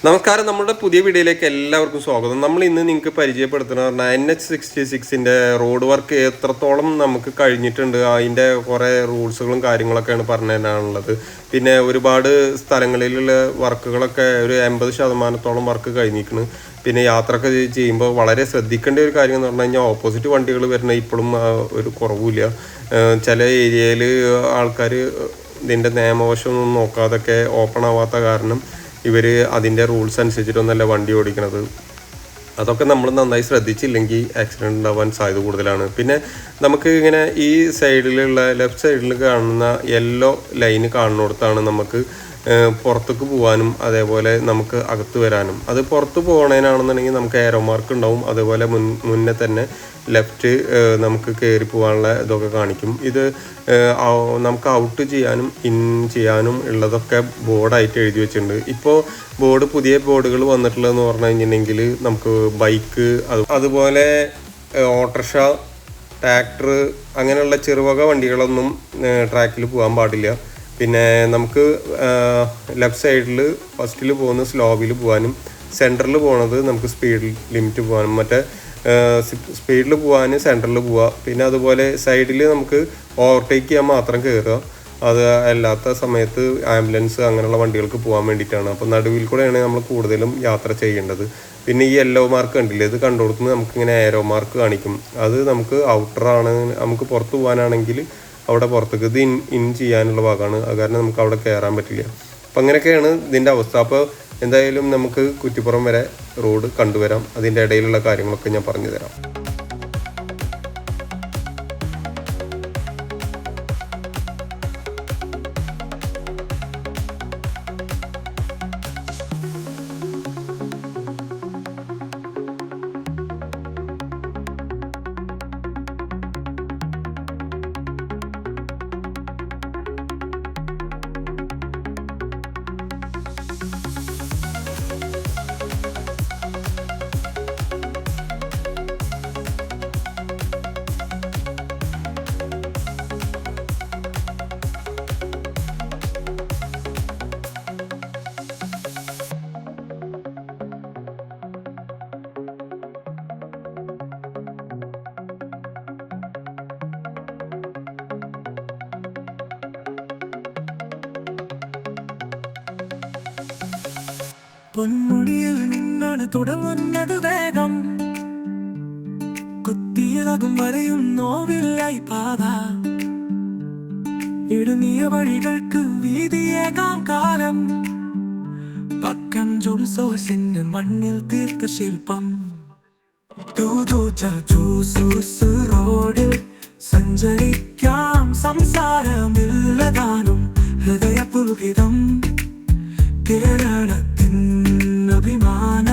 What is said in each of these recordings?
നമസ്കാരം, നമ്മുടെ പുതിയ വീഡിയോയിലേക്ക് എല്ലാവർക്കും സ്വാഗതം. നമ്മൾ ഇന്ന് നിങ്ങൾക്ക് പരിചയപ്പെടുത്തുന്ന പറഞ്ഞാൽ NH66 റോഡ് വർക്ക് എത്രത്തോളം നമുക്ക് കഴിഞ്ഞിട്ടുണ്ട്, അതിൻ്റെ കുറേ റൂൾസുകളും കാര്യങ്ങളൊക്കെയാണ് പറഞ്ഞു തരാനുള്ളത്. പിന്നെ ഒരുപാട് സ്ഥലങ്ങളിലുള്ള വർക്കുകളൊക്കെ ഒരു 80% വർക്ക് കഴിഞ്ഞിരിക്കുന്നു. പിന്നെ യാത്രയൊക്കെ ചെയ്യുമ്പോൾ വളരെ ശ്രദ്ധിക്കേണ്ട ഒരു കാര്യം എന്ന് പറഞ്ഞു കഴിഞ്ഞാൽ ഓപ്പോസിറ്റ് വണ്ടികൾ വരുന്ന ഇപ്പോഴും ഒരു കുറവില്ല. ചില ഏരിയയിൽ ആൾക്കാർ ഇതിൻ്റെ നിയമവശമൊന്നും നോക്കാതൊക്കെ ഓപ്പൺ ആവാത്ത കാരണം ഇവർ അതിൻ്റെ റൂൾസ് അനുസരിച്ചിട്ടൊന്നല്ല വണ്ടി ഓടിക്കുന്നത്. അതൊക്കെ നമ്മൾ നന്നായി ശ്രദ്ധിച്ചില്ലെങ്കിൽ ആക്സിഡൻറ്റ് ഉണ്ടാവാൻ സാധ്യത കൂടുതലാണ്. പിന്നെ നമുക്ക് ഇങ്ങനെ ഈ സൈഡിലുള്ള ലെഫ്റ്റ് സൈഡിൽ കാണുന്ന യെല്ലോ ലൈന് കാണുന്നിടത്താണ് നമുക്ക് പുറത്തേക്ക് പോകാനും അതേപോലെ നമുക്ക് അകത്ത് വരാനും. അത് പുറത്ത് പോകണേനാണെന്നുണ്ടെങ്കിൽ നമുക്ക് ഏരോ മാർക്ക് ഉണ്ടാവും. അതേപോലെ മുന്നേ തന്നെ ലെഫ്റ്റ് നമുക്ക് കയറി പോകാനുള്ള ഇതൊക്കെ കാണിക്കും. ഇത് നമുക്ക് ഔട്ട് ചെയ്യാനും ഇൻ ചെയ്യാനും ഉള്ളതൊക്കെ ബോർഡായിട്ട് എഴുതി വെച്ചിട്ടുണ്ട്. ഇപ്പോൾ പുതിയ ബോർഡുകൾ വന്നിട്ടുള്ളതെന്ന് പറഞ്ഞു കഴിഞ്ഞിട്ടുണ്ടെങ്കിൽ നമുക്ക് ബൈക്ക്, അതുപോലെ ഓട്ടോറിക്ഷ, ട്രാക്ടർ അങ്ങനെയുള്ള ചെറുവക വണ്ടികളൊന്നും ട്രാക്കിൽ പോകാൻ പാടില്ല. പിന്നെ നമുക്ക് ലെഫ്റ്റ് സൈഡിൽ ഫസ്റ്റിൽ പോകുന്ന സ്ലോവിൽ പോകാനും സെൻറ്ററിൽ പോകുന്നത് നമുക്ക് സ്പീഡ് ലിമിറ്റ് പോകാനും മറ്റേ സ്പീഡിൽ പോകാൻ സെൻറ്ററിൽ പോവുക. പിന്നെ അതുപോലെ സൈഡിൽ നമുക്ക് ഓവർടേക്ക് ചെയ്യാൻ മാത്രം കയറുക. അത് അല്ലാത്ത സമയത്ത് ആംബുലൻസ് അങ്ങനെയുള്ള വണ്ടികൾക്ക് പോകാൻ വേണ്ടിയിട്ടാണ്. അപ്പോൾ നടുവിൽ കൂടെയാണ് നമ്മൾ കൂടുതലും യാത്ര ചെയ്യേണ്ടത്. പിന്നെ ഈ യെല്ലോ മാർക്ക് കണ്ടില്ലേ, ഇത് കണ്ടുകൊടുത്ത് നമുക്കിങ്ങനെ ഏരോ മാർക്ക് കാണിക്കും. അത് നമുക്ക് ഔട്ടറാണ്. നമുക്ക് പുറത്ത് പോകാനാണെങ്കിൽ അവിടെ പുറത്തേക്ക് ഇത് ഇൻ ചെയ്യാനുള്ള ഭാഗമാണ്. അത് കാരണം നമുക്ക് അവിടെ കയറാൻ പറ്റില്ല. അപ്പം അങ്ങനെയൊക്കെയാണ് ഇതിൻ്റെ അവസ്ഥ. അപ്പോൾ എന്തായാലും നമുക്ക് കുറ്റിപ്പുറം വരെ റോഡ് കണ്ടുവരാം. അതിൻ്റെ ഇടയിലുള്ള കാര്യങ്ങളൊക്കെ ഞാൻ പറഞ്ഞു തരാം. പൊന്മുടിയിൽ നിന്നാണ് തുടങ്ങുന്നത് വേഗം, കുത്തിയിളകും വരെയും നോവില്ലായി പാത. ഇടുങ്ങിയ വഴികൾക്ക് വീതിയേകാം കാലം, പക്കം ജോൽസോസിന്റെ മണ്ണിൽ തീർത്ത ശില്പം. റോഡിൽ സഞ്ചരിക്കാം, സംസാരമില്ലതാനും ഹൃദയപുൽകിതം. കേരളത്തിൻ അഭിമാന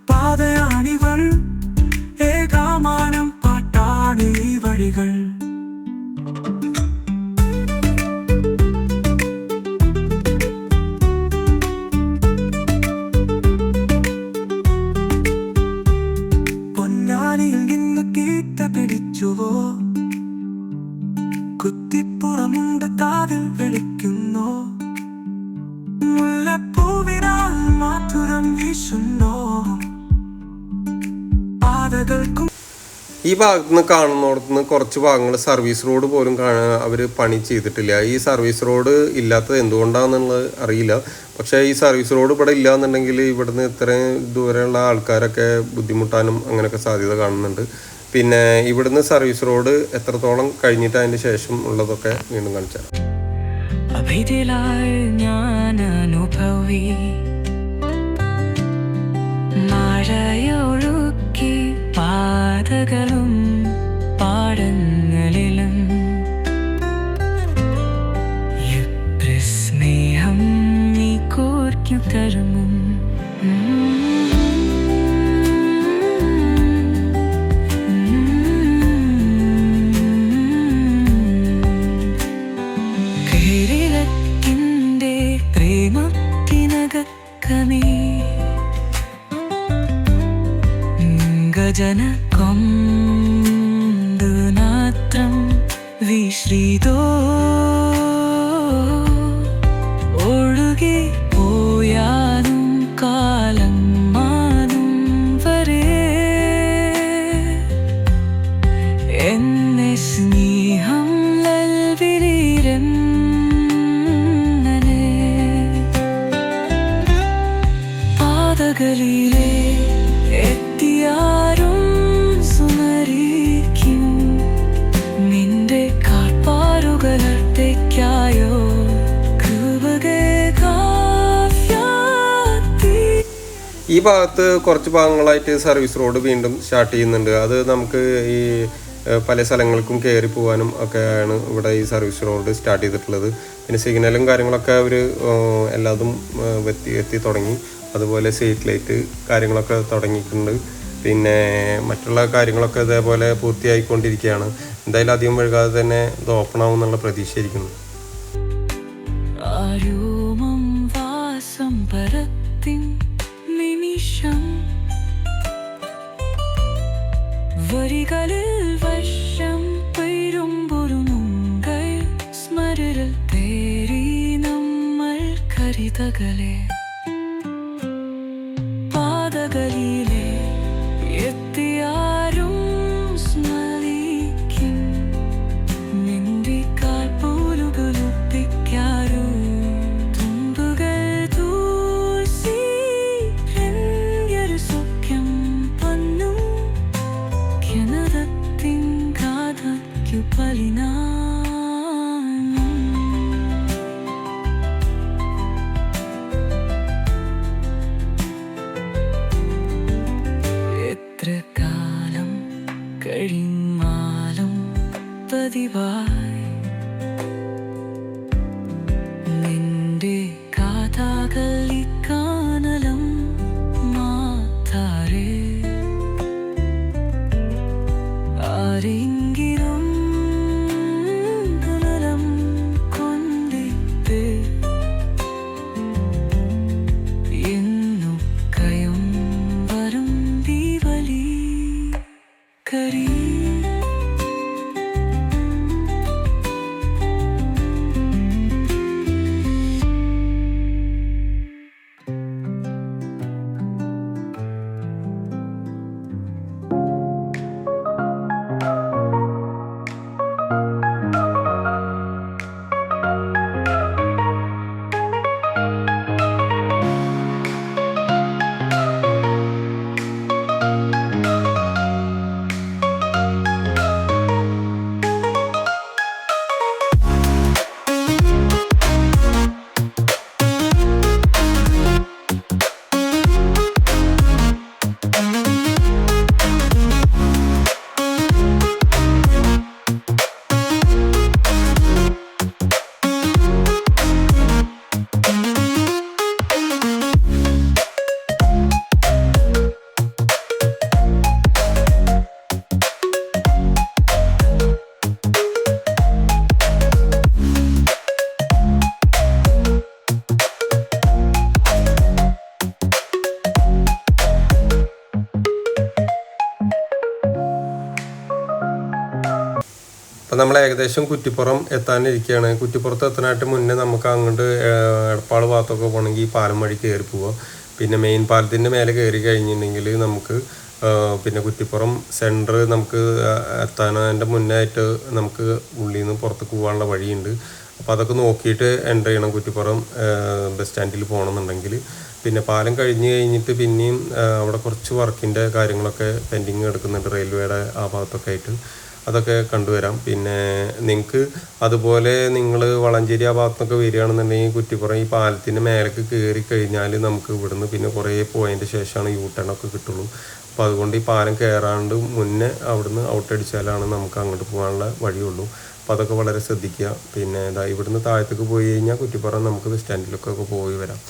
പാതയാണിവൾ, ഏകാമാനം പാട്ടാണ് ഈ വഴികൾ. പൊന്നാനിയിൽ നിന്ന് കീറ്റ പിടിച്ചുവോ, കുത്തിപ്പുറമുണ്ട് കാതിൽ വിളിക്കുന്നോ, മുല്ലപ്പൂവിനാൽ മാധുരം വീശുന്നോ പാതകൾക്കും. ഈ ഭാഗത്ത് നിന്ന് കാണുന്നിടത്തുനിന്ന് കുറച്ച് ഭാഗങ്ങൾ സർവീസ് റോഡ് പോലും അവർ പണി ചെയ്തിട്ടില്ല. ഈ സർവീസ് റോഡ് ഇല്ലാത്തത് എന്തുകൊണ്ടാണെന്നുള്ളത് അറിയില്ല. പക്ഷേ ഈ സർവീസ് റോഡ് ഇവിടെ ഇല്ല എന്നുണ്ടെങ്കിൽ ഇവിടുന്ന് ഇത്രയും ദൂരെയുള്ള ആൾക്കാരൊക്കെ ബുദ്ധിമുട്ടാനും അങ്ങനെയൊക്കെ സാധ്യത കാണുന്നുണ്ട്. പിന്നെ ഇവിടുന്ന് സർവീസ് റോഡ് എത്രത്തോളം കഴിഞ്ഞിട്ട് അതിൻ്റെ ശേഷം ഉള്ളതൊക്കെ വീണ്ടും കാണിച്ചു തരാം. അഭിതിലായി ഞാൻ അനുഭവി, മഴയൊഴുക്കി പാതകളും പാടങ്ങളിലും സ്നേഹം നീ കോർക്കു തരുമും. ജന കൊണ്ടു നാത്രം വിശ്രീതോ ഒഴുകി പോയാലും കാ ഈ ഭാഗത്ത് കുറച്ച് ഭാഗങ്ങളായിട്ട് സർവീസ് റോഡ് വീണ്ടും സ്റ്റാർട്ട് ചെയ്യുന്നുണ്ട്. അത് നമുക്ക് ഈ പല സ്ഥലങ്ങൾക്കും കയറി പോകാനും ഒക്കെയാണ് ഇവിടെ ഈ സർവീസ് റോഡ് സ്റ്റാർട്ട് ചെയ്തിട്ടുള്ളത്. പിന്നെ സിഗ്നലും കാര്യങ്ങളൊക്കെ അവർ എല്ലാതും എത്തി തുടങ്ങി. അതുപോലെ സ്ട്രീറ്റ് ലൈറ്റ് കാര്യങ്ങളൊക്കെ തുടങ്ങിയിട്ടുണ്ട്. പിന്നെ മറ്റുള്ള കാര്യങ്ങളൊക്കെ ഇതേപോലെ പൂർത്തിയായിക്കൊണ്ടിരിക്കുകയാണ്. എന്തായാലും അധികം വൈകാതെ തന്നെ ഇത് ഓപ്പൺ ആവും എന്നുള്ള പ്രതീക്ഷയായിരിക്കുന്നു. വരികളിൽ വശം പെരുമ്പൊരുമുങ്കൈ സ്മരൽ തേരി നമ്മൾ കരുതകളെ പാതകളിലെ എത്തിയാരും സ്മരിക്കും നിന്റെ കാൽപോലുകളൊപ്പിക്കാരോ തുമ്പുകൾ തൂസി എന്യൊരു സൗഖ്യം പന്നു കിണറത്തിൻ കാതയ്ക്കു പലിനാ കാലം കഴിഞ്ഞാലും പതിവായി നിന്റെ കാതാകളി കാണലും മാതാരേ ആരെങ്കിലും കലരം കൊണ്ടിട്ട് എന്നു കയം വരും ദീവലി കരി അപ്പോൾ നമ്മൾ ഏകദേശം കുറ്റിപ്പുറം എത്താനിരിക്കുകയാണ്. കുറ്റിപ്പുറത്ത് എത്താനായിട്ട് മുന്നേ നമുക്ക് അങ്ങോട്ട് എടപ്പാൾ ഭാഗത്തൊക്കെ പോകണമെങ്കിൽ ഈ പാലം വഴി കയറി പോവാം. പിന്നെ മെയിൻ പാലത്തിൻ്റെ മേലെ കയറി കഴിഞ്ഞിട്ടുണ്ടെങ്കിൽ നമുക്ക് പിന്നെ കുറ്റിപ്പുറം സെൻറ്റർ നമുക്ക് എത്താനതിൻ്റെ മുന്നേ ആയിട്ട് നമുക്ക് ഉള്ളിൽ നിന്ന് പുറത്തേക്ക് പോകാനുള്ള വഴിയുണ്ട്. അപ്പോൾ അതൊക്കെ നോക്കിയിട്ട് എൻ്റർ ചെയ്യണം കുറ്റിപ്പുറം ബസ് സ്റ്റാൻഡിൽ പോകണമെന്നുണ്ടെങ്കിൽ. പിന്നെ പാലം കഴിഞ്ഞിട്ട് പിന്നെയും അവിടെ കുറച്ച് വർക്കിൻ്റെ കാര്യങ്ങളൊക്കെ പെൻഡിങ് എടുക്കുന്നുണ്ട് റെയിൽവേയുടെ ആ ഭാഗത്തൊക്കെ ആയിട്ട്. അതൊക്കെ കണ്ടുവരാം. പിന്നെ നിങ്ങൾക്ക് അതുപോലെ നിങ്ങൾ വളഞ്ചേരി ആ ഭാഗത്തൊക്കെ വരികയാണെന്നുണ്ടെങ്കിൽ കുറ്റിപ്പുറം ഈ പാലത്തിൻ്റെ മേലേക്ക് കയറി കഴിഞ്ഞാൽ നമുക്ക് ഇവിടുന്ന് പിന്നെ കുറേ പോയതിൻ്റെ ശേഷമാണ് യൂ ടേൺ ഒക്കെ കിട്ടുള്ളൂ. അപ്പോൾ അതുകൊണ്ട് ഈ പാലം കയറാണ്ട് മുന്നേ അവിടുന്ന് ഔട്ടടിച്ചാലാണ് നമുക്ക് അങ്ങോട്ട് പോകാനുള്ള വഴിയുള്ളൂ. അപ്പോൾ അതൊക്കെ വളരെ ശ്രദ്ധിക്കുക. പിന്നെ ഇവിടുന്ന് താഴത്തേക്ക് പോയി കഴിഞ്ഞാൽ കുറ്റിപ്പുറം നമുക്ക് ബസ് സ്റ്റാൻഡിലൊക്കെ പോയി വരാം.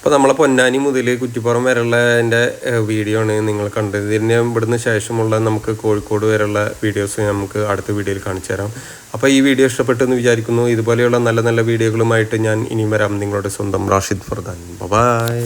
അപ്പോൾ നമ്മളെ പൊന്നാനി മുതൽ കുറ്റിപ്പുറം വരെയുള്ള എൻ്റെ വീഡിയോ ആണ് നിങ്ങൾ കണ്ടത്. ഇതിന് ഇവിടുന്ന് ശേഷമുള്ള നമുക്ക് കോഴിക്കോട് വരെയുള്ള വീഡിയോസ് നമുക്ക് അടുത്ത വീഡിയോയിൽ കാണിച്ചു തരാം. അപ്പോൾ ഈ വീഡിയോ ഇഷ്ടപ്പെട്ടെന്ന് വിചാരിക്കുന്നു. ഇതുപോലെയുള്ള നല്ല നല്ല വീഡിയോകളുമായിട്ട് ഞാൻ ഇനിയും വരാം. നിങ്ങളുടെ സ്വന്തം റാഷിദ് ഫർദാൻ. ബൈ.